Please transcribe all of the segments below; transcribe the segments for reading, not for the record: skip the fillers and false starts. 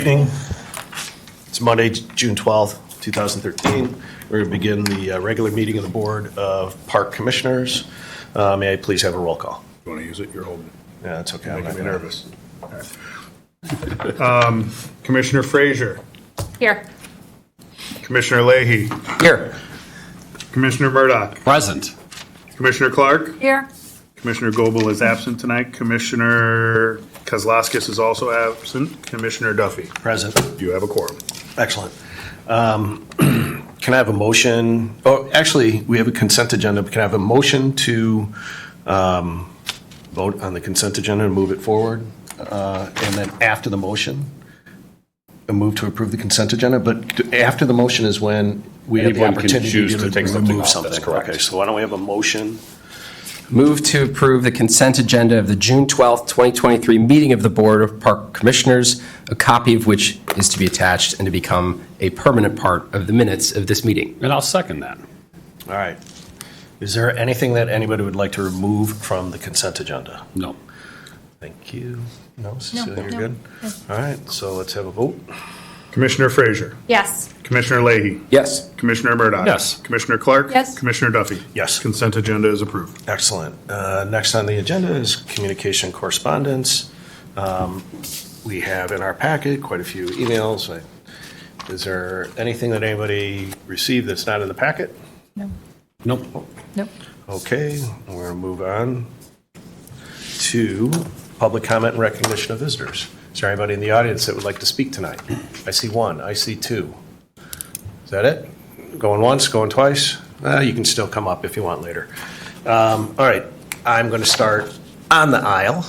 Evening. It's Monday, June 12th, 2013. We're going to begin the regular meeting of the Board of Park Commissioners. May I please have a roll call? You want to use it? You're holding it. Yeah, that's okay. I'm Making me not nervous. Commissioner Frazier. Here. Commissioner Leahy. Here. Commissioner Murdoch. Present. Commissioner Clark. Here. Commissioner Goebel is absent tonight. Commissioner Kozlowskis is also absent. Commissioner Duffy. Present. You have a quorum. Excellent. Can I have a motion? Oh, actually, we have a consent agenda. Can I have a motion to vote on the consent agenda and move it forward? And then after the motion, a move to approve the consent agenda. But after the motion is when we have the Anyone can opportunity choose to take something remove off. something. That's correct. Okay, so why don't we have a motion? Move to approve the consent agenda of the June 12th, 2023 meeting of the Board of Park Commissioners, a copy of which is to be attached and to become a permanent part of the minutes of this meeting. And I'll second that. All right. Is there anything that anybody would like to remove from the consent agenda? No. Thank you. No, Cecilia, you're no, good? no. All right, so let's have a vote. Commissioner Frazier. Yes. Commissioner Leahy. Yes. Commissioner Murdoch. Yes. Commissioner Clark. Yes. Commissioner Duffy. Yes. Consent agenda is approved. Excellent. Next on the agenda is communication correspondence. We have in our packet quite a few emails. Is there anything that anybody received that's not in the packet? No. Nope. Nope. Okay, we're going to move on to public comment and recognition of visitors. Is there anybody in the audience that would like to speak tonight? I see one. I see two. Is that it? Going once, going twice? You can still come up if you want later. All right, I'm going to start on the aisle.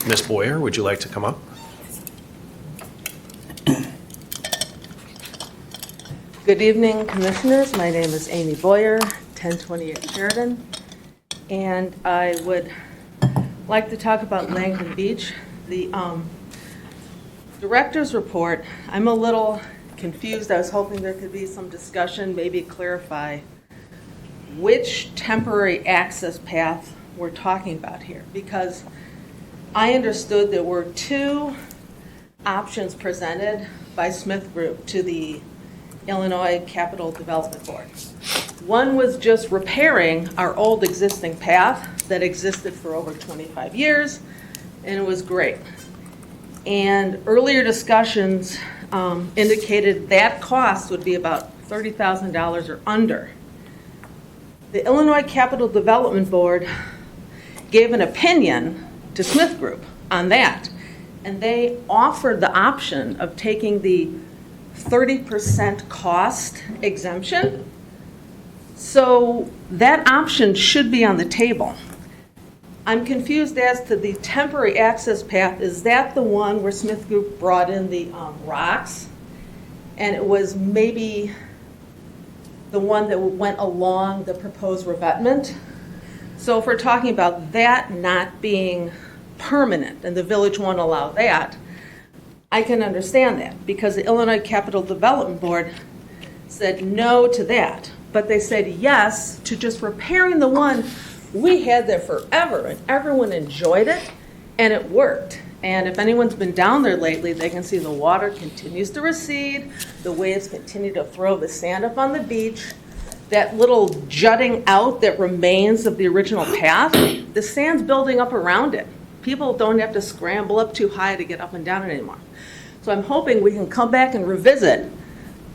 Ms. Boyer, would you like to come up? Good evening, Commissioners. My name is Amy Boyer, 1028 Sheridan, and I would like to talk about Langdon Beach. The director's report, I'm a little confused. I was hoping there could be some discussion, maybe clarify which temporary access path we're talking about here, because I understood there were two options presented by Smith Group to the Illinois Capital Development Board. One was just repairing our old existing path that existed for over 25 years, and it was great. And earlier discussions indicated that cost would be about $30,000 or under. The Illinois Capital Development Board gave an opinion to Smith Group on that, and they offered the option of taking the 30% cost exemption. So that option should be on the table. I'm confused as to the temporary access path. Is that the one where Smith Group brought in the rocks? And it was maybe the one that went along the proposed revetment? So if we're talking about that not being permanent and the village won't allow that, I can understand that, because the Illinois Capital Development Board said no to that, but they said yes to just repairing the one we had there forever, and everyone enjoyed it, and it worked. And if anyone's been down there lately, they can see the water continues to recede, the waves continue to throw the sand up on the beach, that little jutting out that remains of the original path, the sand's building up around it. People don't have to scramble up too high to get up and down it anymore. So I'm hoping we can come back and revisit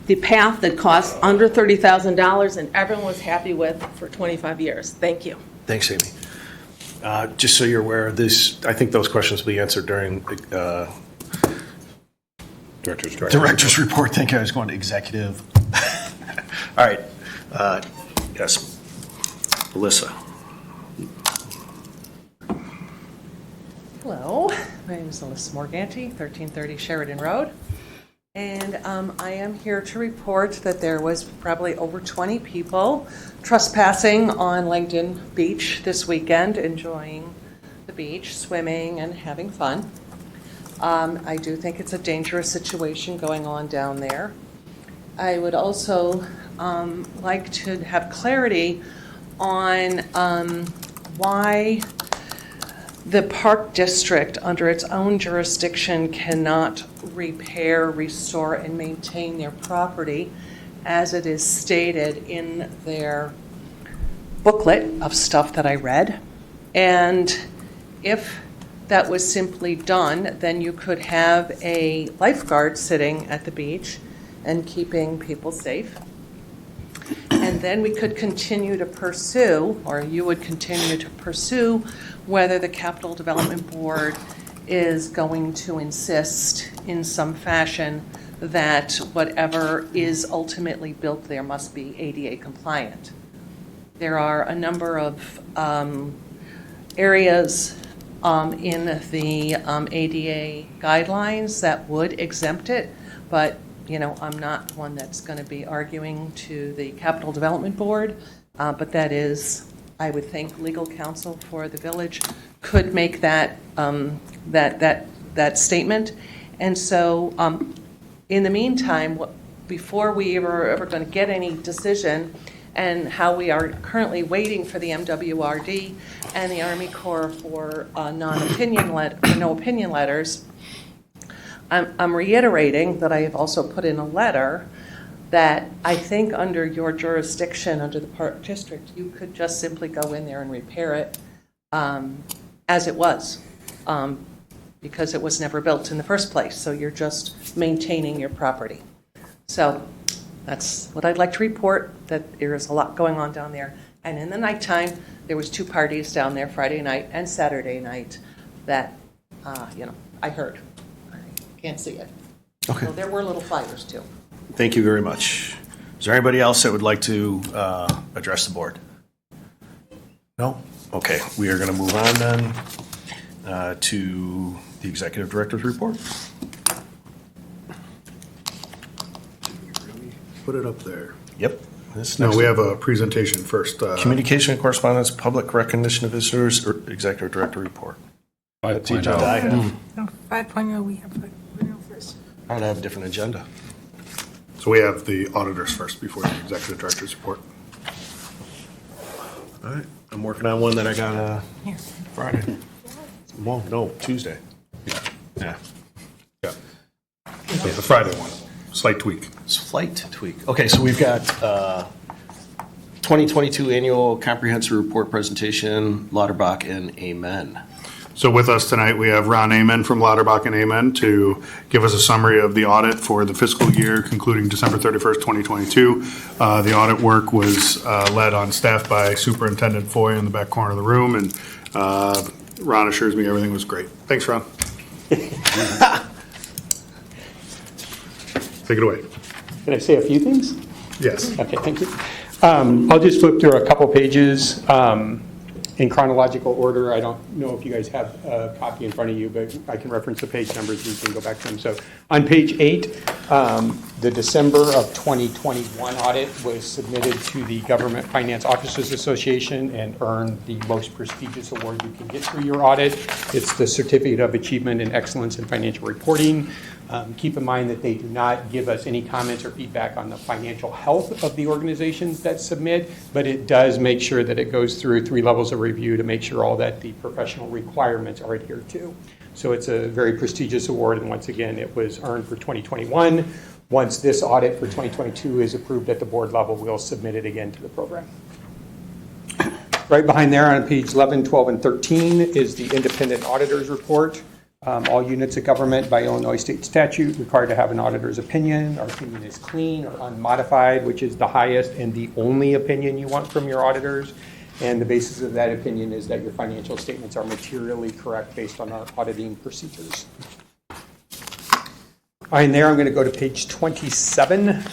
the path that cost under $30,000 and everyone was happy with for 25 years. Thank you. Thanks, Amy. Just so you're aware, I think those questions will be answered during Director's report. Thank you. I was going to executive. All right. Yes. Melissa. Hello, my name is Alyssa Morganti, 1330 Sheridan Road, and I am here to report that there was probably over 20 people trespassing on Langdon Beach this weekend, enjoying the beach, swimming, and having fun. I do think it's a dangerous situation going on down there. I would also like to have clarity on why the park district, under its own jurisdiction, cannot repair, restore, and maintain their property as it is stated in their booklet of stuff that I read. And if that was simply done, then you could have a lifeguard sitting at the beach and keeping people safe. And then we could continue to pursue, or you would continue to pursue, whether the Capital Development Board is going to insist in some fashion that whatever is ultimately built there must be ADA compliant. There are a number of areas in the ADA guidelines that would exempt it, but I'm not one that's going to be arguing to the Capital Development Board, but that is, I would think, legal counsel for the village could make that that statement. And so, in the meantime, before we are ever going to get any decision, and how we are currently waiting for the MWRD and the Army Corps for no opinion letters, I'm reiterating that I have also put in a letter that I think under your jurisdiction, under the Park District, you could just simply go in there and repair it as it was, because it was never built in the first place. So you're just maintaining your property. So that's what I'd like to report, that there is a lot going on down there. And in the nighttime, there was 2 parties down there, Friday night and Saturday night, that, I heard. I can't see it. Okay. So there were little fires, too. Thank you very much. Is there anybody else that would like to address the board? No? Okay, we are going to move on then to the Executive Director's report. Put it up there. Yep. This No, next- we have a presentation first. Communication and correspondence, public recognition of visitors, or Executive Director report. That's the agenda I have. No, 5.0, we have 5.0 first. I would have a different agenda. So we have the auditors first before the executive director's report. All right, I'm working on one that I got Here. Friday. Well, no, Tuesday. Yeah. Yeah. So the Friday one, slight tweak. It's flight tweak. Okay, so we've got 2022 Annual Comprehensive Report Presentation, Lauterbach and Amen. So with us tonight, we have Ron Amen from Lauterbach and Amen to give us a summary of the audit for the fiscal year concluding December 31st, 2022. The audit work was led on staff by Superintendent Foy in the back corner of the room, and Ron assures me everything was great. Thanks, Ron. Take it away. Can I say a few things? Yes. Okay, thank you. I'll just flip through a couple pages in chronological order. I don't know if you guys have a copy in front of you, but I can reference the page numbers and you can go back to them. So on page 8, the December of 2021 audit was submitted to the Government Finance Officers Association and earned the most prestigious award you can get through your audit. It's the Certificate of Achievement in Excellence in Financial Reporting. Keep in mind that they do not give us any comments or feedback on the financial health of the organizations that submit, but it does make sure that it goes through 3 levels of review to make sure all that the professional requirements are adhered to. So it's a very prestigious award, and once again, it was earned for 2021. Once this audit for 2022 is approved at the board level, we'll submit it again to the program. Right behind there on page 11, 12, and 13 is the independent auditor's report. All units of government by Illinois state statute required to have an auditor's opinion. Our opinion is clean or unmodified, which is the highest and the only opinion you want from your auditors. And the basis of that opinion is that your financial statements are materially correct based on our auditing procedures. All right, and there I'm going to go to page 27.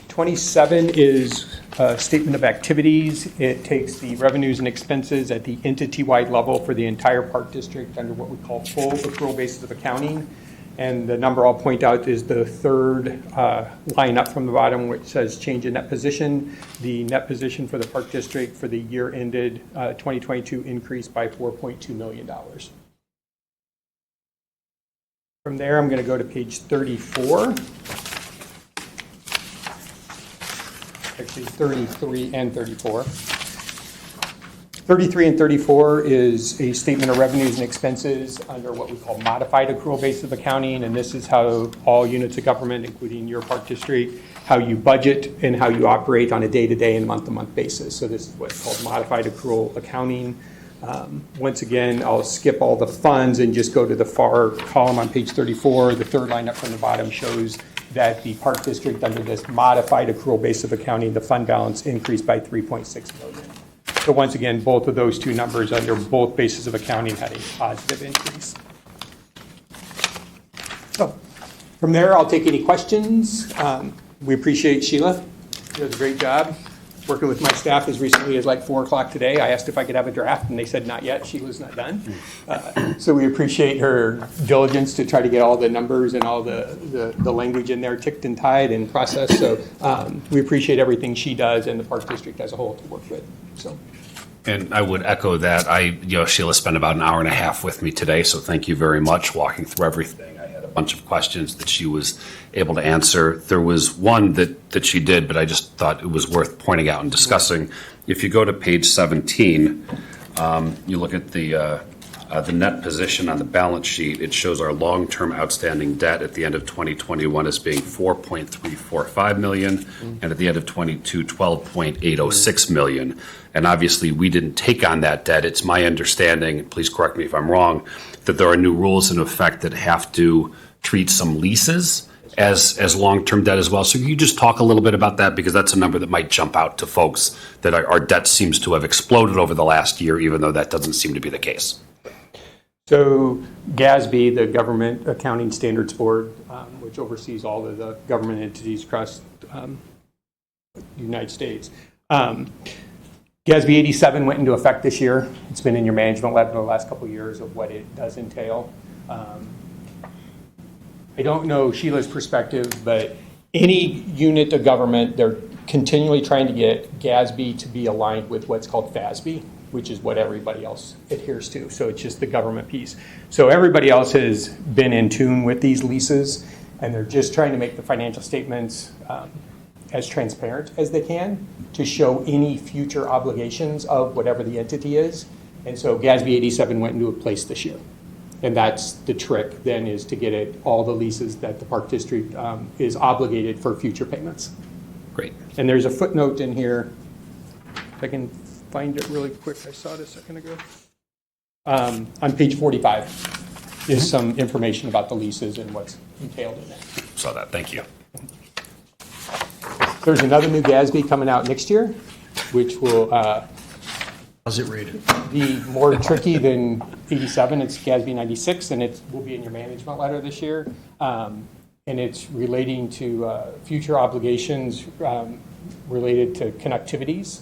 27 is a statement of activities. It takes the revenues and expenses at the entity-wide level for the entire park district under what we call full accrual basis of accounting. And the number I'll point out is the third line up from the bottom, which says change in net position. The net position for the park district for the year ended 2022 increased by $4.2 million. From there, I'm going to go to page 34. Actually 33 and 34. 33 and 34 is a statement of revenues and expenses under what we call modified accrual basis of accounting, and this is how all units of government, including your park district, how you budget and how you operate on a day-to-day and month-to-month basis. So this is what's called modified accrual accounting. Once again, I'll skip all the funds and just go to the far column on page 34. The third line up from the bottom shows that the park district, under this modified accrual basis of accounting, the fund balance increased by $3.6 million. So once again, both of those two numbers under both bases of accounting had a positive increase. So from there, I'll take any questions. We appreciate Sheila. She does a great job working with my staff as recently as like 4 o'clock today. I asked if I could have a draft, and they said not yet. Sheila's not done. So we appreciate her diligence to try to get all the numbers and all the language in there ticked and tied and processed. So we appreciate everything she does and the Park District as a whole to work with. So. And I would echo that. Sheila spent about an hour and a half with me today, so thank you very much walking through everything. I had a bunch of questions that she was able to answer. There was one that she did, but I just thought it was worth pointing out and discussing. If you go to page 17, you look at the net position on the balance sheet. It shows our long-term outstanding debt at the end of 2021 as being $4.345 million, and at the end of 22, $12.806 million. And obviously, we didn't take on that debt. It's my understanding, please correct me if I'm wrong, that there are new rules in effect that have to treat some leases as long-term debt as well. So can you just talk a little bit about that? Because that's a number that might jump out to folks, that our debt seems to have exploded over the last year, even though that doesn't seem to be the case. So GASB, the Government Accounting Standards Board, which oversees all of the government entities across the United States. GASB 87 went into effect this year. It's been in your management letter the last couple of years of what it does entail. I don't know Sheila's perspective, but any unit of government, they're continually trying to get GASB to be aligned with what's called FASB, which is what everybody else adheres to. So it's just the government piece. So everybody else has been in tune with these leases, and they're just trying to make the financial statements as transparent as they can to show any future obligations of whatever the entity is. And so GASB 87 went into place this year. And that's the trick then, is to get it all the leases that the Park District is obligated for future payments. Great. And there's a footnote in here. If I can find it really quick. I saw it a second ago. On page 45 is some information about the leases and what's entailed in that. Saw that. Thank you. There's another new GASB coming out next year, which will How's it rated? be more tricky than 87. It's GASB 96, and it will be in your management letter this year. And it's relating to future obligations related to connectivities.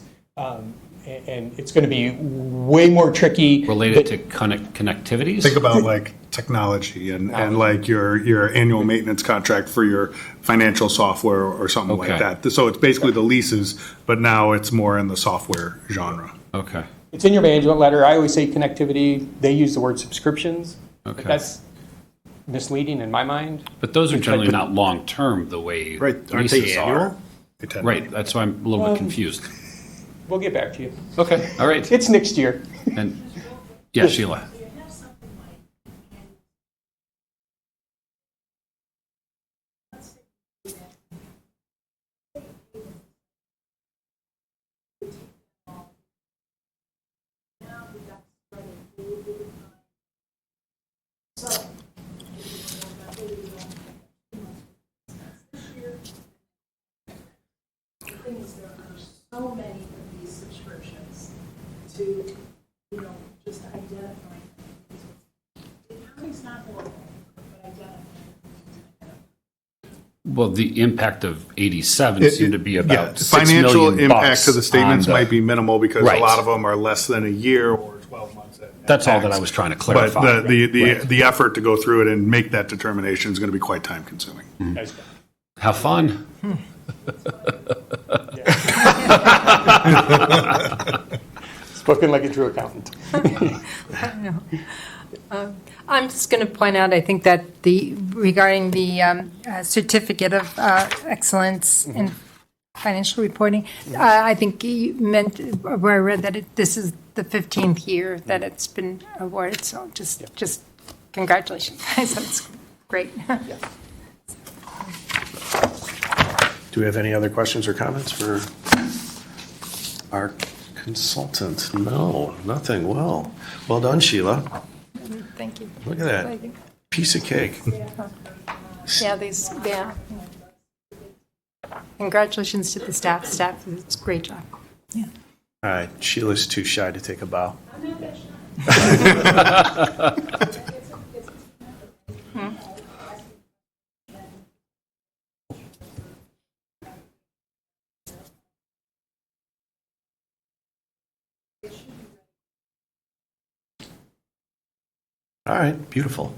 And it's going to be way more tricky. Related to connectivities? Think about like technology and like your annual maintenance contract for your financial software or something like that. So it's basically the leases, but now it's more in the software genre. Okay. It's in your management letter. I always say connectivity. They use the word subscriptions. Okay. But that's misleading in my mind. But those are generally not long-term the way Right. Aren't leases they are. annual? They tend to Right. That's why I'm a little bit confused. We'll get back to you. Okay. All right. It's next year. And yeah, Sheila. So many of these subscriptions to, just identifying. The accounting's not horrible, but identifying. Well, the impact of 87 seemed to be about $6 financial million impact to the statements on might be minimal because Right. a lot of them are less than a year or 12 months. That's all that I was trying to clarify. But the effort to go through it and make that determination is going to be quite time consuming. Have fun. Spoken like a true accountant. I'm just going to point out, I think that regarding the certificate of excellence in financial reporting, I think you meant, where I read that this is the 15th year that it's been awarded, so just congratulations, guys, that's great. Do we have any other questions or comments for our consultant? No, nothing. Well done, Sheila. Thank you. Look at that. Piece of cake. Yeah. Congratulations to the staff. Staff, it's a great job. Yeah. All right, Sheila's too shy to take a bow. All right, beautiful.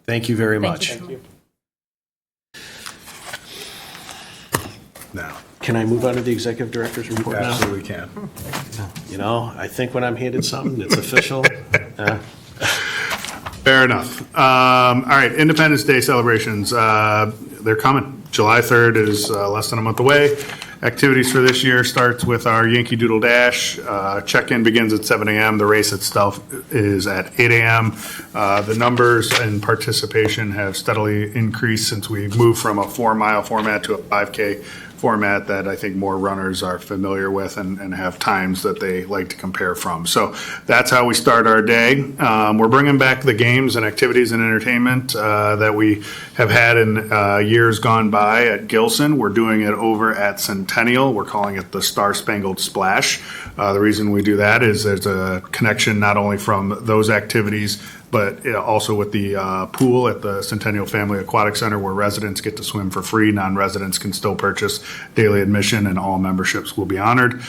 Thank you very much. Thank you. Now, can I move on to the executive director's report now? Absolutely can. You know, I think when I'm handed something, it's official. Fair enough. All right, Independence Day celebrations. They're coming. July 3rd is less than a month away. Activities for this year starts with our Yankee Doodle Dash. Check-in begins at 7 a.m. The race itself is at 8 a.m. The numbers and participation have steadily increased since we moved from a 4-mile format to a 5K format that I think more runners are familiar with and have times that they like to compare from. So that's how we start our day. We're bringing back the games and activities and entertainment that we have had in years gone by at Gilson. We're doing it over at Centennial. We're calling it the Star Spangled Splash. The reason we do that is there's a connection not only from those activities but also with the pool at the Centennial Family Aquatic Center where residents get to swim for free. Non-residents can still purchase daily admission and all memberships will be honored.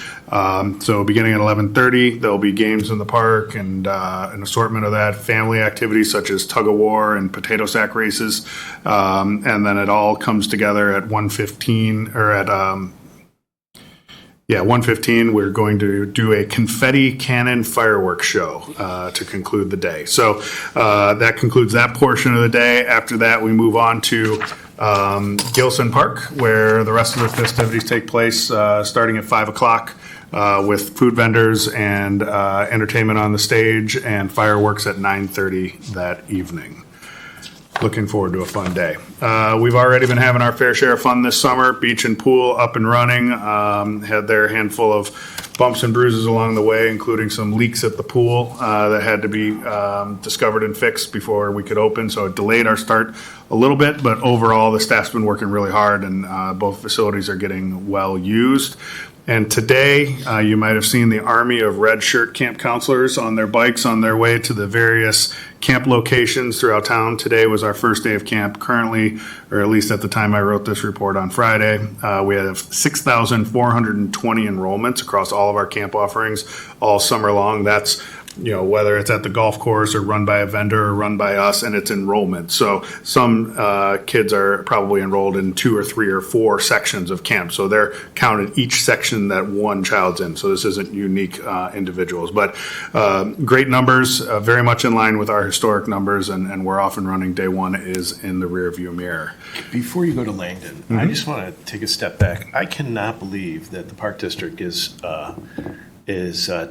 So beginning at 11:30, there'll be games in the park and an assortment of that, family activities such as tug of war and potato sack races. And then it all comes together at 1:15 or at 1:15, we're going to do a confetti cannon fireworks show to conclude the day. So that concludes that portion of the day. After that, we move on to Gilson Park, where the rest of the festivities take place starting at 5 o'clock with food vendors and entertainment on the stage and fireworks at 9:30 that evening. Looking forward to a fun day. We've already been having our fair share of fun this summer. Beach and pool up and running. Had their handful of bumps and bruises along the way, including some leaks at the pool that had to be discovered and fixed before we could open. So it delayed our start a little bit, but overall the staff's been working really hard and both facilities are getting well used. And today, you might have seen the army of red shirt camp counselors on their bikes on their way to the various camp locations throughout town. Today was our first day of camp. Currently, or at least at the time I wrote this report on Friday, we have 6,420 enrollments across all of our camp offerings all summer long. That's whether it's at the golf course or run by a vendor or run by us, and it's enrollment. So some kids are probably enrolled in 2 or 3 or 4 sections of camp. So they're counted each section that one child's in. So this isn't unique individuals. But great numbers, very much in line with our historic numbers, and we're off and running. Day one is in the rearview mirror. Before you go to Langdon, I just want to take a step back. I cannot believe that the Park District is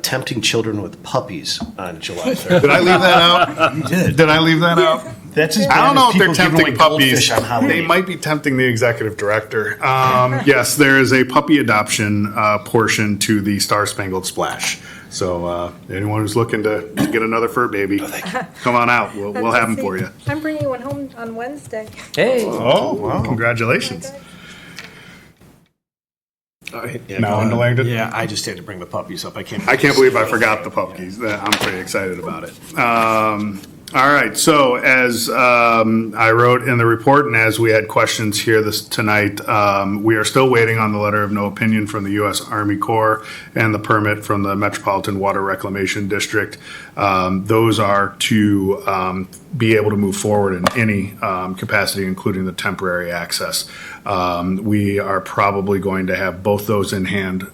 tempting children with puppies on July 3rd. Did I leave that out? You did. Did I leave that out? That's as I bad don't know as if they're people giving tempting away puppies. goldfish on Halloween. They might be tempting the executive director. Yes, there is a puppy adoption portion to the Star Spangled Splash. So anyone who's looking to get another fur baby, come on out. We'll have them for you. I'm bringing one home on Wednesday. Hey. Oh, wow. Congratulations. Now on to Langdon? Yeah, I just had to bring the puppies up. I can't believe I forgot the puppies. I'm pretty excited about it. All right, so as I wrote in the report and as we had questions here tonight, we are still waiting on the letter of no opinion from the U.S. Army Corps and the permit from the Metropolitan Water Reclamation District. Those are to be able to move forward in any capacity, including the temporary access. We are probably going to have both those in hand.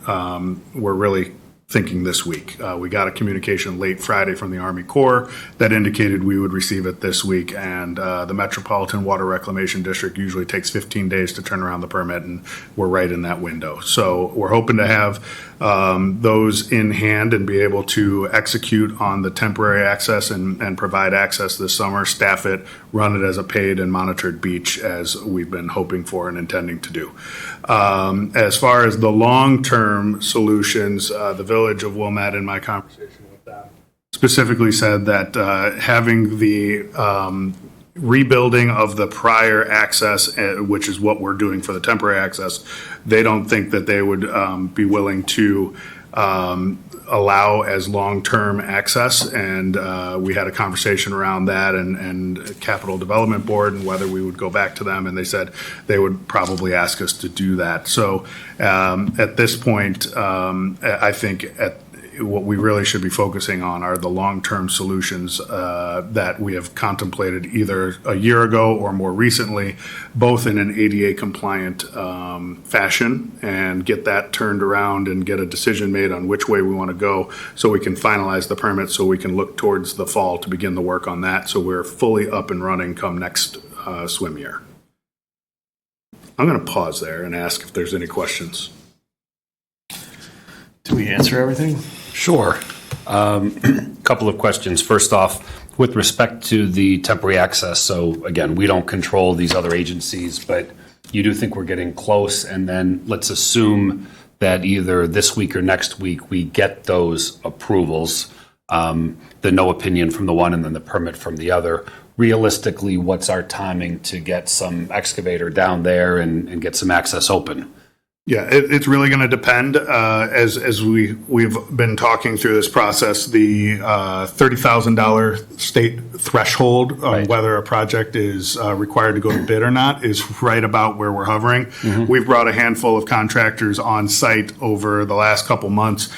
We're really thinking this week. We got a communication late Friday from the Army Corps that indicated we would receive it this week, and the Metropolitan Water Reclamation District usually takes 15 days to turn around the permit, and we're right in that window. So we're hoping to have those in hand and be able to execute on the temporary access and provide access this summer, staff it, run it as a paid and monitored beach as we've been hoping for and intending to do. As far as the long-term solutions, the Village of Wilmette, in my conversation with them, specifically said that having the rebuilding of the prior access, which is what we're doing for the temporary access, they don't think that they would be willing to allow as long-term access. And we had a conversation around that and Capital Development Board and whether we would go back to them. And they said they would probably ask us to do that. So at this point, I think what we really should be focusing on are the long-term solutions that we have contemplated either a year ago or more recently, both in an ADA compliant fashion, and get that turned around and get a decision made on which way we want to go so we can finalize the permit, so we can look towards the fall to begin the work on that, so we're fully up and running come next swim year. I'm going to pause there and ask if there's any questions. Do we answer everything? Sure. Couple of questions. First off, with respect to the temporary access, so again, we don't control these other agencies, but you do think we're getting close, and then let's assume that either this week or next week we get those approvals, the no opinion from the one and then the permit from the other. Realistically, what's our timing to get some excavator down there and get some access open? Yeah, it's really going to depend. As we've been talking through this process, the $30,000 state threshold on whether a project is required to go to bid or not is right about where we're hovering. Mm-hmm. We've brought a handful of contractors on site over the last couple months.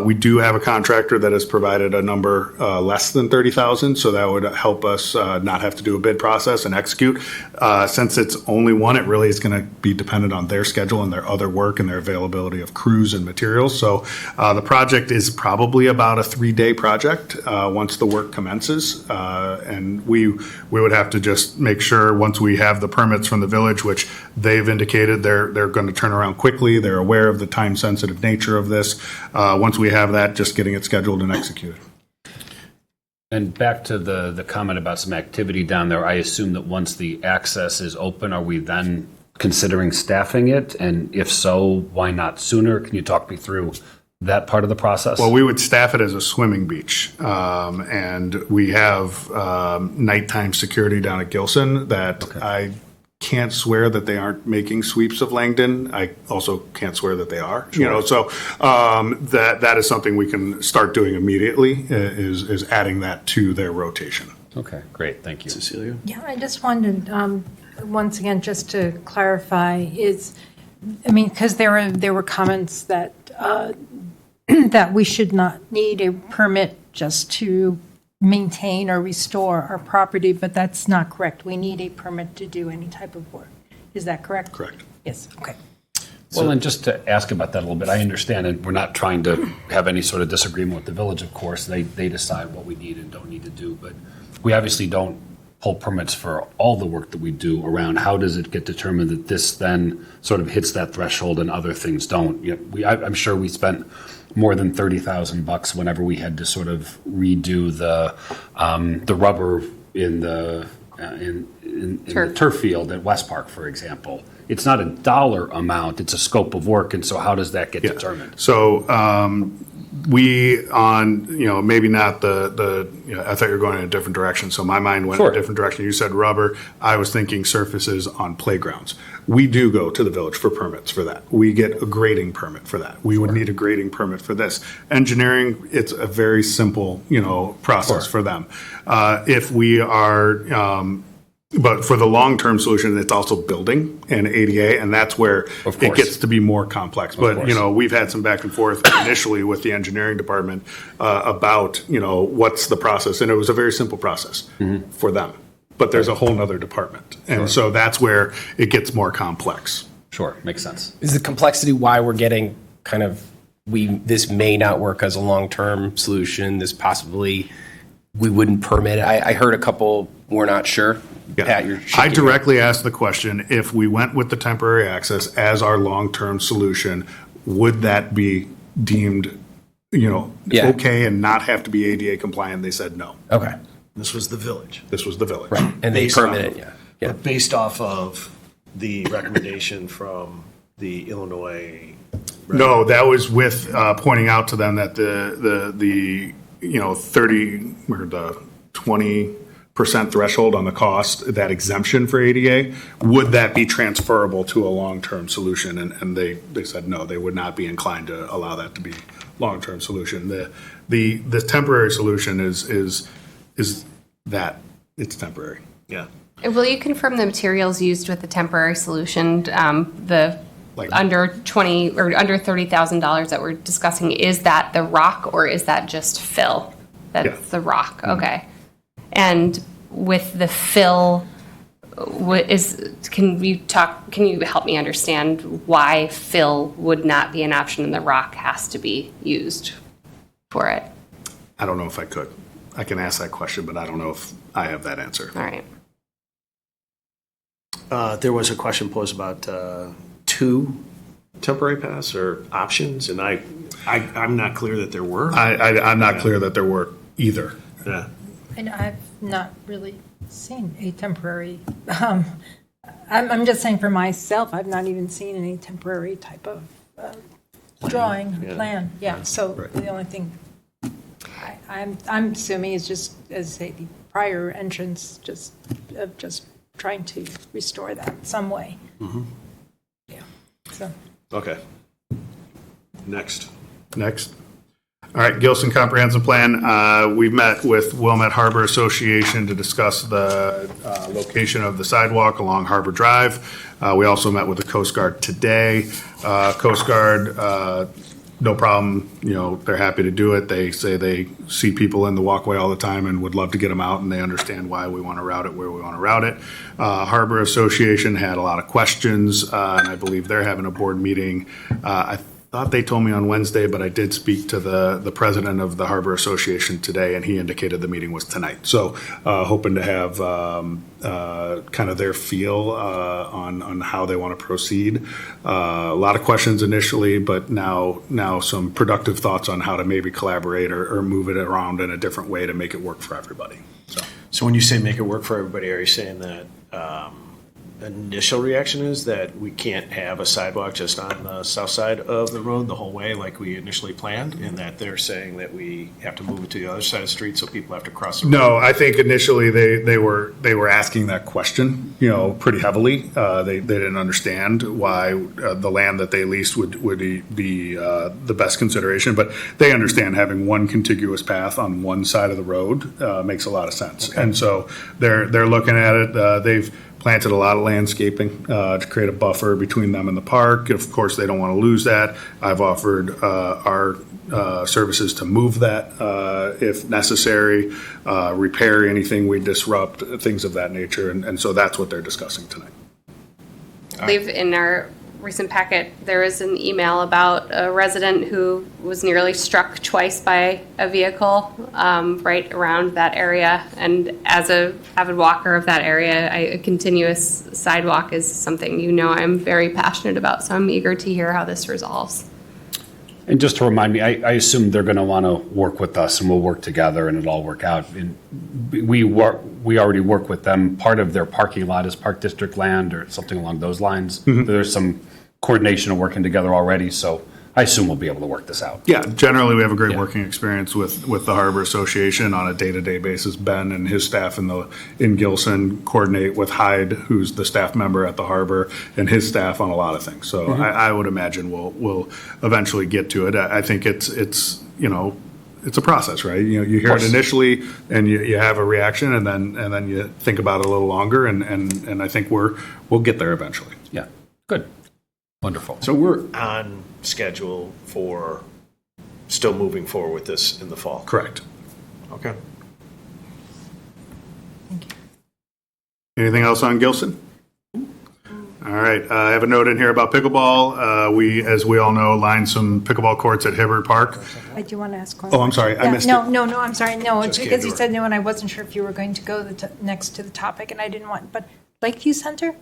We do have a contractor that has provided a number less than $30,000, so that would help us not have to do a bid process and execute. Since it's only one, it really is going to be dependent on their schedule and their other work and their availability of crews and materials. So the project is probably about a 3-day project once the work commences. And we would have to just make sure once we have the permits from the village, which they've indicated they're going to turn around quickly. They're aware of the time sensitive nature of this. Once we have that, just getting it scheduled and executed. And back to the comment about some activity down there, I assume that once the access is open, are we then considering staffing it? And if so, why not sooner? Can you talk me through that part of the process? Well, we would staff it as a swimming beach. And we have nighttime security down at Gilson that I can't swear that they aren't making sweeps of Langdon. I also can't swear that they are. Sure. You know, so that is something we can start doing immediately, is adding that to their rotation. Okay, great. Thank you. Cecilia? Yeah, I just wanted, once again, just to clarify, because there were comments that that we should not need a permit just to maintain or restore our property, but that's not correct. We need a permit to do any type of work. Is that correct? Correct. Yes, okay. Well, and just to ask about that a little bit, I understand, and we're not trying to have any sort of disagreement with the village, of course. They decide what we need and don't need to do, but we obviously don't pull permits for all the work that we do around. How does it get determined that this then sort of hits that threshold and other things don't? You know, I'm sure we spent more than $30,000 whenever we had to sort of redo the rubber in the the turf field at West Park, for example. It's not a dollar amount; it's a scope of work, and so how does that get determined? So we maybe not the I thought you were going in a different direction, so my mind went in a different direction. You said rubber. I was thinking surfaces on playgrounds. We do go to the village for permits for that. We get a grading permit for that. We would need a grading permit for this. Engineering, it's a very simple, process for them. If we are, but for the long-term solution, it's also building and ADA, and that's where it gets to be more complex. But, we've had some back and forth initially with the engineering department about, what's the process. And it was a very simple process for them. But there's a whole nother department. And so that's where it gets more complex. Sure, makes sense. Is the complexity why we're getting kind of, this may not work as a long-term solution, this possibly, we wouldn't permit it? I heard a couple, we're not sure. Yeah. Pat, I directly asked the question, if we went with the temporary access as our long-term solution, would that be deemed, Yeah. okay and not have to be ADA compliant, they said no. Okay. This was the village. This was the village. And they Based permit off- it, yeah. Yeah. But based off of the recommendation from the Illinois. No, that was with pointing out to them that the 30 or the 20% threshold on the cost, that exemption for ADA, would that be transferable to a long-term solution? And they said no, they would not be inclined to allow that to be long-term solution. The temporary solution is that it's temporary. Yeah. Will you confirm the materials used with the temporary solution, the Like- under 20 or under $30,000 that we're discussing? Is that the rock or is that just fill? That's Yeah. the rock, okay. And with the fill, can you help me understand why fill would not be an option and the rock has to be used for it? I don't know if I could. I can ask that question, but I don't know if I have that answer. All right. There was a question posed about 2 temporary paths or options, and I'm not clear that there were. I'm not clear that there were either. Yeah. And I've not really seen a temporary, I'm just saying for myself, I've not even seen any temporary type of drawing, Yeah. plan. Yeah, so Right. the only thing I'm assuming is just, as I say, the prior entrance, just trying to restore that some way. Yeah, so. Okay. Next. All right, Gilson Comprehensive Plan. We've met with Wilmette Harbor Association to discuss the location of the sidewalk along Harbor Drive. We also met with the Coast Guard today. Coast Guard, no problem, they're happy to do it. They say they see people in the walkway all the time and would love to get them out, and they understand why we want to route it where we want to route it. Harbor Association had a lot of questions, and I believe they're having a board meeting. I thought they told me on Wednesday, but I did speak to the president of the Harbor Association today, and he indicated the meeting was tonight. So hoping to have kind of their feel on how they want to proceed. A lot of questions initially, but now some productive thoughts on how to maybe collaborate or move it around in a different way to make it work for everybody. So when you say make it work for everybody, are you saying that initial reaction is that we can't have a sidewalk just on the south side of the road the whole way like we initially planned, and that they're saying that we have to move it to the other side of the street so people have to cross the road? No, I think initially they were asking that question, pretty heavily. They didn't understand why the land that they leased would be the best consideration, but they understand having one contiguous path on one side of the road makes a lot of sense. Okay. And so they're looking at it. They've planted a lot of landscaping to create a buffer between them and the park. Of course, they don't want to lose that. I've offered our services to move that if necessary, repair anything we disrupt, things of that nature. And so that's what they're discussing tonight. I believe in our recent packet, there is an email about a resident who was nearly struck twice by a vehicle right around that area. And as a avid walker of that area, a continuous sidewalk is something I'm very passionate about. So I'm eager to hear how this resolves. And just to remind me, I assume they're going to want to work with us and we'll work together and it'll all work out. And we already work with them. Part of their parking lot is Park District land or something along those lines. Mm-hmm. There's some coordination and working together already, so I assume we'll be able to work this out. Yeah, generally we have a great working experience with the Harbor Association on a day-to-day basis. Ben and his staff in Gilson coordinate with Hyde, who's the staff member at the Harbor, and his staff on a lot of things. So I would imagine we'll eventually get to it. I think it's a process, right? You hear it initially and you have a reaction and then you think about it a little longer and I think we'll get there eventually. Yeah, good. Wonderful. So we're on schedule for still moving forward with this in the fall? Correct. Okay. Thank you. Anything else on Gilson? All right. I have a note in here about pickleball. We, as we all know, lined some pickleball courts at Hibbert Park. I do want to ask one. Oh, I'm sorry. I missed it. No, I'm sorry. No, it's Just because came you to said no, and I wasn't sure if you were going to go next to the topic, and I didn't want, but Lakeview Center?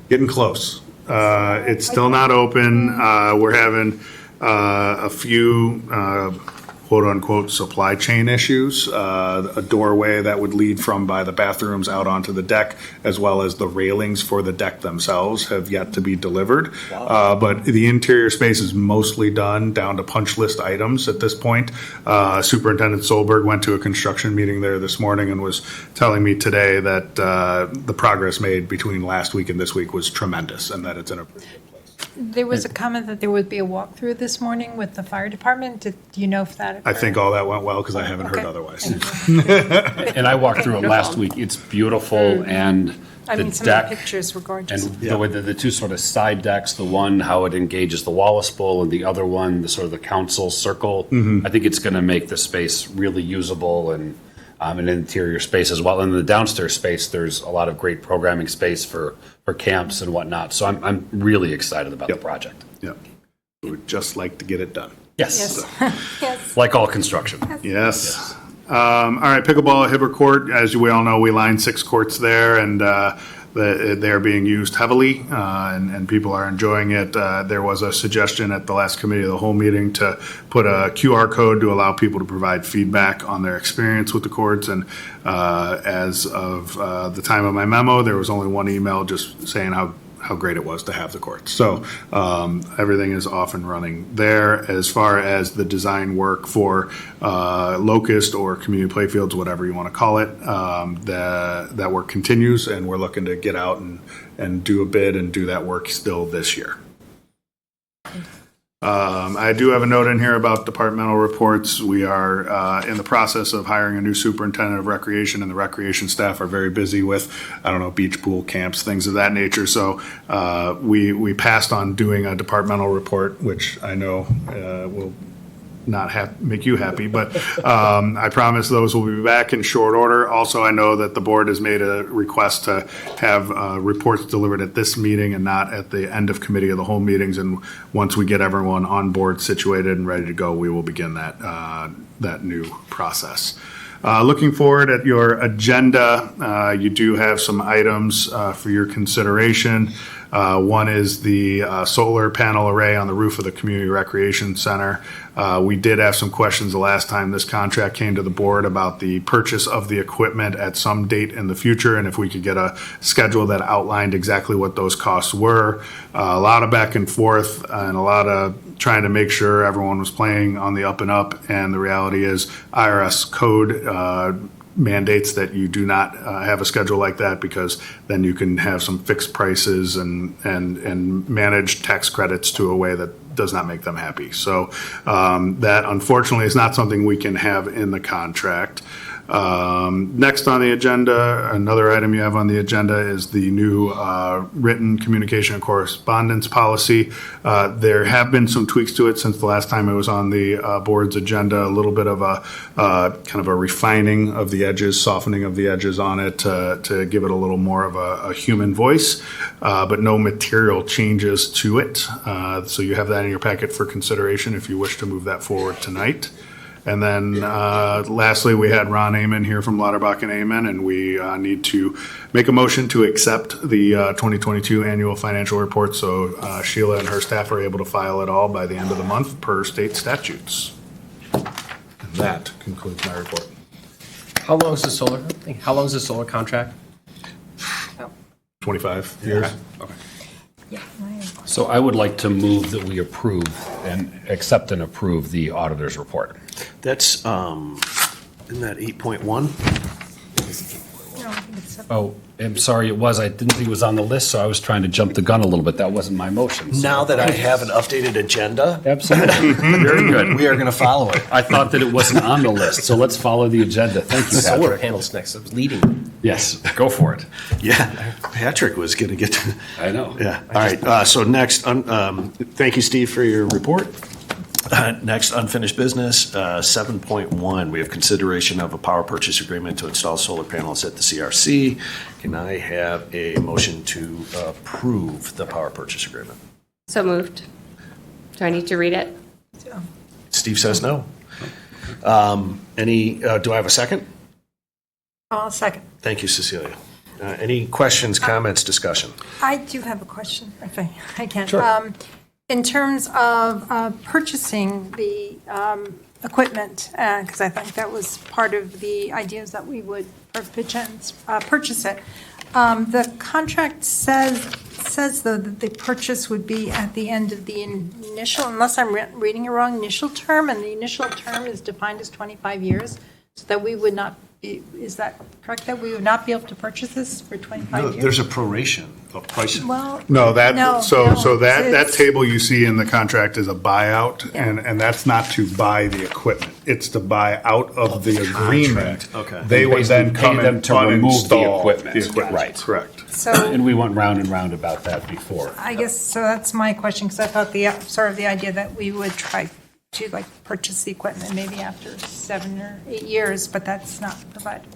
Getting close. It's still not open. We're having a few quote-unquote supply chain issues. A doorway that would lead from by the bathrooms out onto the deck, as well as the railings for the deck themselves have yet to be delivered. But the interior space is mostly done, down to punch list items at this point. Superintendent Solberg went to a construction meeting there this morning and was telling me today that the progress made between last week and this week was tremendous, and that it's in a pretty good place. There was a comment that there would be a walkthrough this morning with the fire department. Do you know if that occurred? I think all that went well because I haven't heard Okay. otherwise. And I walked through it last week. It's beautiful, and I the mean, some of the deck, pictures were gorgeous. and the way the two sort of side decks, the one, how it engages the Wallace Bowl, and the other one, the sort of the council circle. I think it's going to make the space really usable and an interior space as well. And in the downstairs space, there's a lot of great programming space for camps and whatnot. So I'm really excited about the project. Yeah. We would just like to get it done. Yes. Yes. Like all construction. Yes. All right, pickleball at Hibbert Court. As we all know, we lined 6 courts there, and they're being used heavily, and people are enjoying it. There was a suggestion at the last committee of the whole meeting to put a QR code to allow people to provide feedback on their experience with the courts. And as of the time of my memo, there was only one email just saying how great it was to have the courts. So everything is off and running there. As far as the design work for Locust or community playfields, whatever you want to call it, that work continues, and we're looking to get out and do a bid and do that work still this year. I do have a note in here about departmental reports. We are in the process of hiring a new superintendent of recreation, and the recreation staff are very busy with, beach, pool, camps, things of that nature. So we passed on doing a departmental report, which I know will not make you happy, but I promise those will be back in short order. Also, I know that the board has made a request to have reports delivered at this meeting and not at the end of committee of the whole meetings. And once we get everyone on board, situated, and ready to go, we will begin that new process. Looking forward at your agenda, you do have some items for your consideration. One is the solar panel array on the roof of the Community Recreation Center. We did have some questions the last time this contract came to the board about the purchase of the equipment at some date in the future, and if we could get a schedule that outlined exactly what those costs were. A lot of back and forth and a lot of trying to make sure everyone was playing on the up and up, and the reality is IRS code mandates that you do not have a schedule like that, because then you can have some fixed prices and manage tax credits to a way that does not make them happy. So that unfortunately is not something we can have in the contract. Next on the agenda, another item you have on the agenda is the new written communication and correspondence policy. There have been some tweaks to it since the last time it was on the board's agenda, a little bit of a kind of a refining of the edges, softening of the edges on it to give it a little more of a human voice, but no material changes to it. So you have that in your packet for consideration if you wish to move that forward tonight. And then lastly, we had Ron Amen here from LAUTERBACH and Amen, and we need to make a motion to accept the 2022 annual financial report, so Sheila and her staff are able to file it all by the end of the month per state statutes. And that concludes my report. How long is the solar contract? 25 years. Okay. So I would like to move that we approve and accept and approve the auditor's report. That's, isn't that 8.1? No, I think it's Oh, I'm sorry, it was. I didn't think it was on the list, so I was trying to jump the gun a little bit. That wasn't my motion. so- Now that I have an updated agenda, Absolutely. Very good. we are going to follow it. I thought that it wasn't on the list, so let's follow the agenda. Thank you, Solar Patrick. panels next. I was leading. Yes, go for it. Yeah, Patrick was going to get to. I know. Yeah, all right. So next, thank you, Steve, for your report. Next, unfinished business, 7.1. We have consideration of a power purchase agreement to install solar panels at the CRC. Can I have a motion to approve the power purchase agreement? So moved. Do I need to read it? Steve says no. Do I have a second? I'll second. Thank you, Cecilia. Any questions, comments, discussion? I do have a question, if I can. Sure. In terms of purchasing the equipment, because I think that was part of the ideas that we would purchase it. The contract says though that the purchase would be at the end of the initial, unless I'm reading it wrong, initial term, and the initial term is defined as 25 years, so that we would not be, is that correct, that we would not be able to purchase this for 25 No, years? there's a proration of pricing. Well, No, that, No, so no, that it's- table you see in the contract is a buyout, and that's not to buy the equipment. It's to buy out of the agreement. contract, okay. They would then Basically come pay them and to remove the uninstall equipment. the equipment. Right. Correct. so. And we went round and round about that before. I guess, so that's my question, because I thought sort of the idea that we would try to like purchase the equipment maybe after 7 or 8 years, but that's not provided.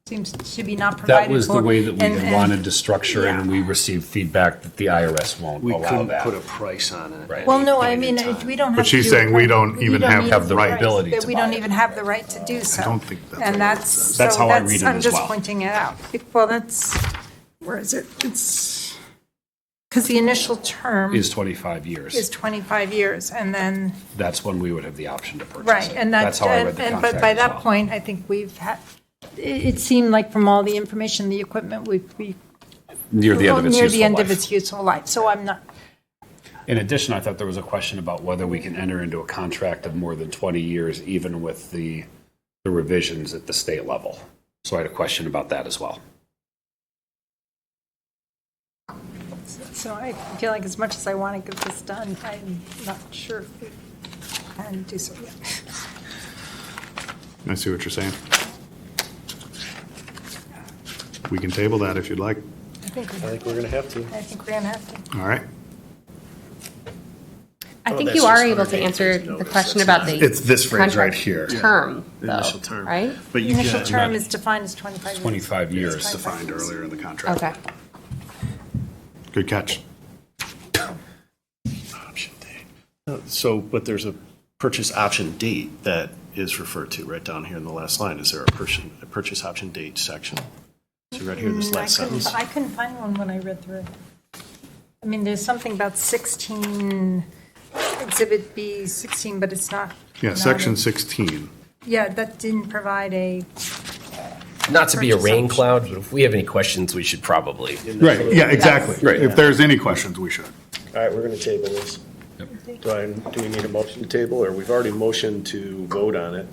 Seems to be not provided That was the for. way that we And- had wanted to structure it, yeah. and we received feedback that the IRS won't We allow couldn't that. put a price on it. Right. Well, no, I Point in mean, time. we don't have But to. she's do saying we it. don't even don't have the right, ability that to we buy don't it. even have the right to do so. don't think that's And what that's, it says. That's so how I read it I'm as just well. pointing it out. Well, that's, where is it? It's, because the initial term Is 25 years. is 25 years, and then. That's when we would have the option to purchase Right, it. and That's how I read the and contract but by as that well. point, I think we've had, it seemed like from all the information, the equipment would be. Near the end of its Near the useful end of life. its useful life, so I'm not, In addition, I thought there was a question about whether we can enter into a contract of more than 20 years, even with the revisions at the state level. So I had a question about that as well. so I feel like as much as I want to get this done, I'm not sure if we can do so yet. I see what you're saying. We can table that if you'd like. I think I think we're going to have to. we're going to have to. All right. I Oh, think that's you are just able to 180 answer days the notice. question That's about not- the. It's this phrase right contract here. Term, though, Initial term. right? But you Initial get, term is defined as 25 years. 25 years. It's 25 Defined years. earlier in the contract. Okay. Good catch. option date. So, but there's a purchase option date that is referred to right down here in the last line. Is there a purchase option date section? So right here, this last sentence. I couldn't find one when I read through. I mean, there's something about 16, Exhibit B 16, but it's not. Yeah, not section a- 16. Yeah, that didn't provide a, Not to be a Purchase rain option. cloud, but if we have any questions, we should probably. Right, yeah, exactly. Right. If there's any questions, we should. All right, we're going to table this. Do we need a motion to table, or we've already motioned to vote on it?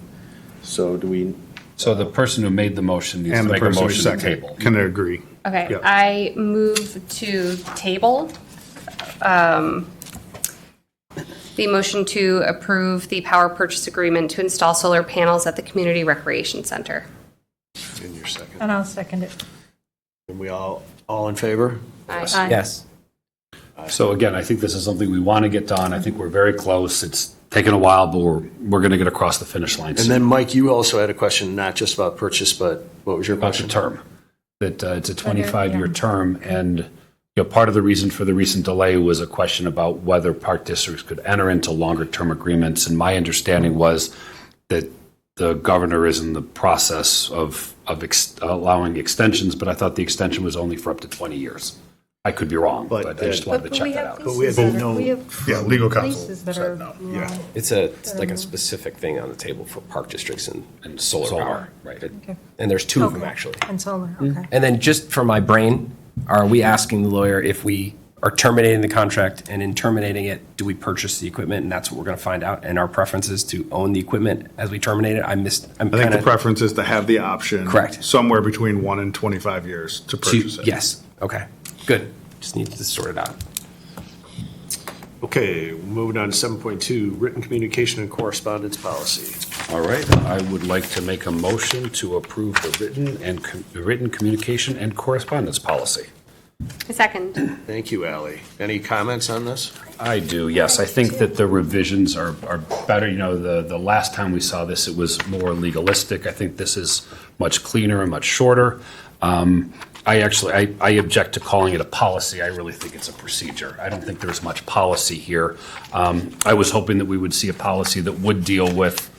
So do we, So the person who made the motion needs to And the make a person who motion to seconded. table. Can agree. Okay, Yeah. I move to table the motion to approve the power purchase agreement to install solar panels at the Community Recreation Center. in your second? and I'll second it. And we all in favor? Aye. Yes. So again, I think this is something we want to get done. I think we're very close. It's taken a while, but we're going to get across the finish line And soon. then, Mike, you also had a question, not just about purchase, but what was your About the question? term, that it's a 25-year term, and part of the reason for the recent delay was a question about whether park districts could enter into longer-term agreements, and my understanding was that the governor is in the process of allowing extensions, but I thought the extension was only for up to 20 years. I could be wrong, But but I just wanted to But check we that have out. we have leases that no- are, we have Yeah, legal counsel leases that said are no. long. It's like a specific thing on the table for park districts and solar power. Right. And there's two of them, Okay. actually. And solar, okay. And then just for my brain, are we asking the lawyer if we are terminating the contract, and in terminating it, do we purchase the equipment? And that's what we're going to find out. And our preference is to own the equipment as we terminate it. I'm I think kind the of. preference is to have the option. Correct. Somewhere between 1 and 25 years to purchase it. Yes. Okay. Good. Just need to sort it out. Okay, moving on to 7.2, written communication and correspondence policy. All right, I would like to make a motion to approve the written communication and correspondence policy. A second. Thank you, Ally. Any comments on this? I do, yes. I think that the revisions are better. You know, the last time we saw this, it was more legalistic. I think this is much cleaner and much shorter. I object to calling it a policy. I really think it's a procedure. I don't think there's much policy here. I was hoping that we would see a policy that would deal with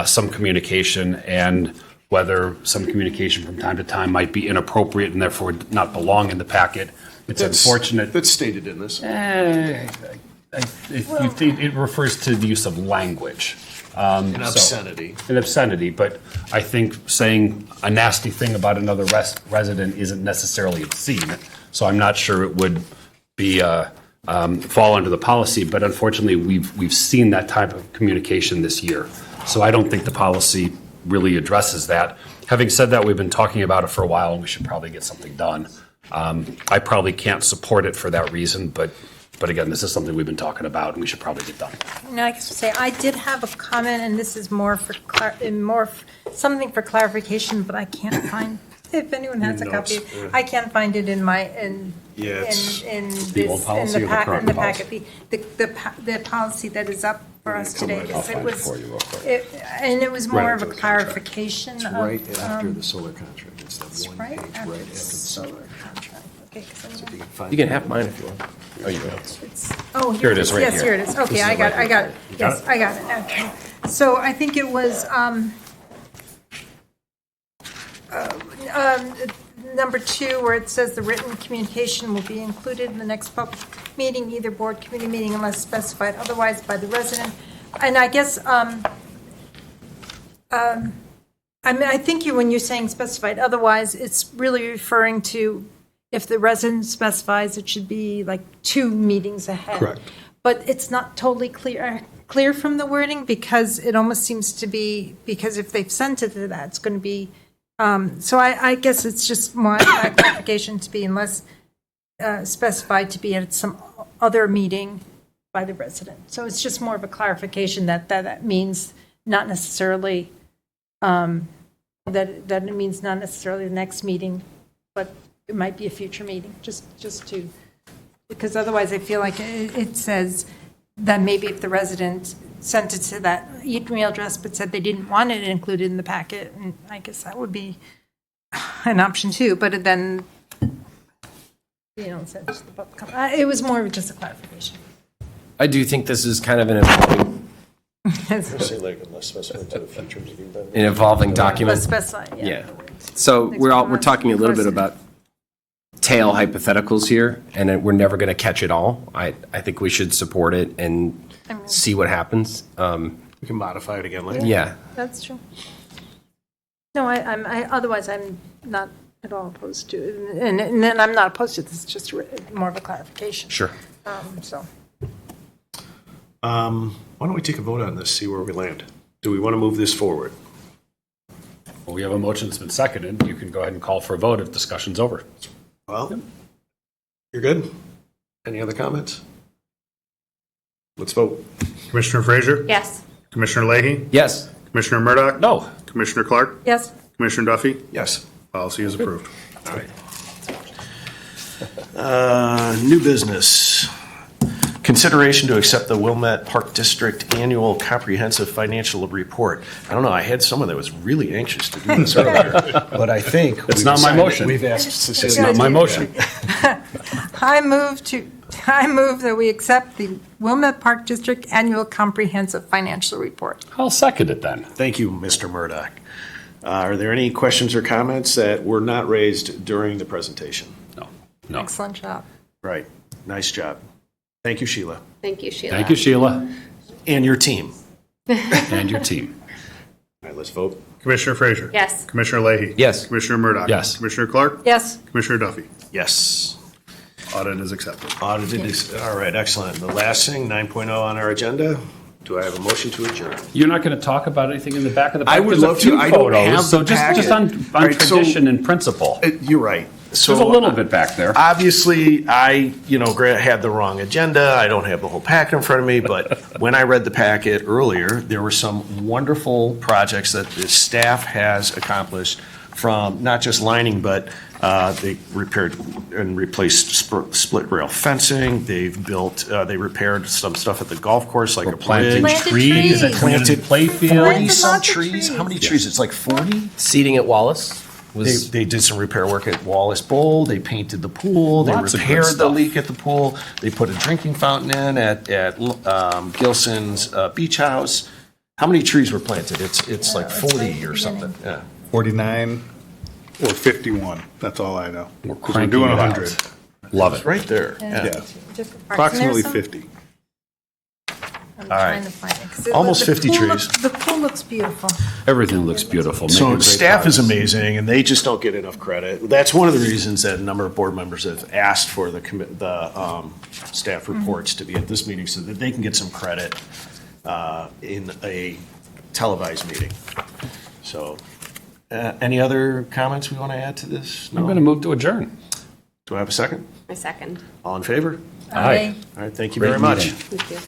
some communication and whether some communication from time to time might be inappropriate and therefore not belong in the packet. It's unfortunate. That's stated in this. I It refers to the use of language. An obscenity. An obscenity, but I think saying a nasty thing about another resident isn't necessarily obscene, so I'm not sure it would be, fall under the policy, but unfortunately, we've seen that type of communication this year. So I don't think the policy really addresses that. Having said that, we've been talking about it for a while, and we should probably get something done. I probably can't support it for that reason, but again, this is something we've been talking about, and we should probably get done. No, I guess to say, I did have a comment, and this is more for, something for clarification, but I can't find, if anyone has a copy, Notes, yeah. I can't find it in my, Yeah, it's in the old this, policy in or the the packet, current in the policy? packet. The policy that is up for us today, I'll because it find it was, for you real quick. and it was more Right of a after the contract. clarification It's of. right after the solar contract. It's that one Right page after right the after the solar solar. contract. Okay, 'cause I'm You can find You can it. have mine if you want. Oh, you will. Oh, Here it is, right yes, here. here it is. Okay, This is I got it, right I got here. it. You got Yes, it? I got it. Okay. So I think it was, number 2, where it says the written communication will be included in the next public meeting, either board committee meeting unless specified otherwise by the resident. And I guess, I mean, I think when you're saying specified otherwise, it's really referring to if the resident specifies, it should be like 2 meetings ahead. Correct. But it's not totally clear from the wording, because it almost seems to be, because if they've sent it to that, it's going to be, so I guess it's just more clarification to be unless specified to be at some other meeting by the resident. So it's just more of a clarification that means not necessarily, that it means not necessarily the next meeting, but it might be a future meeting, just to, because otherwise I feel like it says that maybe if the resident sent it to that email address but said they didn't want it included in the packet, and I guess that would be an option too, but then, it said just the public comment. It was more of just a clarification. I do think this is kind of an evolving, Say like unless specified to a future meeting. then- an evolving Let's document. specify, Yeah. So we're talking a little bit about tail hypotheticals here, and we're never going to catch it all. I think we should support it and see what happens. We can modify it again later. Yeah. That's true. No, otherwise I'm not at all opposed to it, and then I'm not opposed to this, it's just more of a clarification. Sure. So, Why don't we take a vote on this, see where we land? Do we want to move this forward? Well, we have a motion that's been seconded. You can go ahead and call for a vote if discussion's over. Well, you're good? Any other comments? Let's vote. Commissioner Frazier? Yes. Commissioner Leahy? Yes. Commissioner Murdoch? No. Commissioner Clark? yes, Commissioner Duffy? Yes. Policy is approved. All right. New business. Consideration to accept the Wilmette Park District Annual Comprehensive Financial Report. I don't know, I had someone that was really anxious to do this earlier, but I think. It's we've not my decided- motion. We've asked It's Cecilia. not my motion. I move that we accept the Wilmette Park District Annual Comprehensive Financial Report. I'll second it then. Thank you, Mr. Murdoch. Are there any questions or comments that were not raised during the presentation? No. Excellent job. Right, nice job. Thank you, Sheila. Thank you, Sheila. Thank you, Sheila, And your team. and your team. All right, let's vote. Commissioner Frazier? Yes. Commissioner Leahy? Yes. Commissioner Murdoch? Yes. Commissioner Clark? Yes, Commissioner Duffy? Yes. Audit is accepted. Audited is, all right, excellent. The last thing, 9.0 on our agenda. Do I have a motion to adjourn? You're not going to talk about anything in the back of the pack? I would There's a love to. few I don't photos, have so the just packet. on All right, so- tradition and principle. You're right. So There's a little bit back there. Obviously, I, had the wrong agenda. I don't have the whole packet in front of me, but when I read the packet earlier, there were some wonderful projects that the staff has accomplished from not just lining, but they repaired and replaced split rail fencing. They've built, they repaired some stuff at the golf course, like a Planting bridge. Planted trees trees. and planted playfield. Planted 40-some lots of trees. trees. How many trees? It's like 40? Seating at Wallace was, They did some repair work at Wallace Bowl. They painted the pool. They Lots of good repaired the stuff. leak at the pool. They put a drinking fountain in at Gilson's Beach House. How many trees were planted? It's like 40 or something. Yeah. 49 or 51, that's all I know. We're 'Cause cranking doing it out. 100. Love it. It's right there. Yeah. Yeah. different parts. And Approximately there's some- 50. I'm All trying right. to find it. 'cause Almost the 50 pool trees. looks- The pool looks beautiful. Everything looks beautiful. So making great staff is progress. amazing, and they just don't get enough credit. That's one of the reasons that a number of board members have asked for the staff reports to be at this meeting so that they can get some credit in a televised meeting. So, any other comments we want to add to this? I'm going to move to adjourn. Do I have a second? My second. All in favor? Aye. All right, thank you Great very much. meeting. Thank you.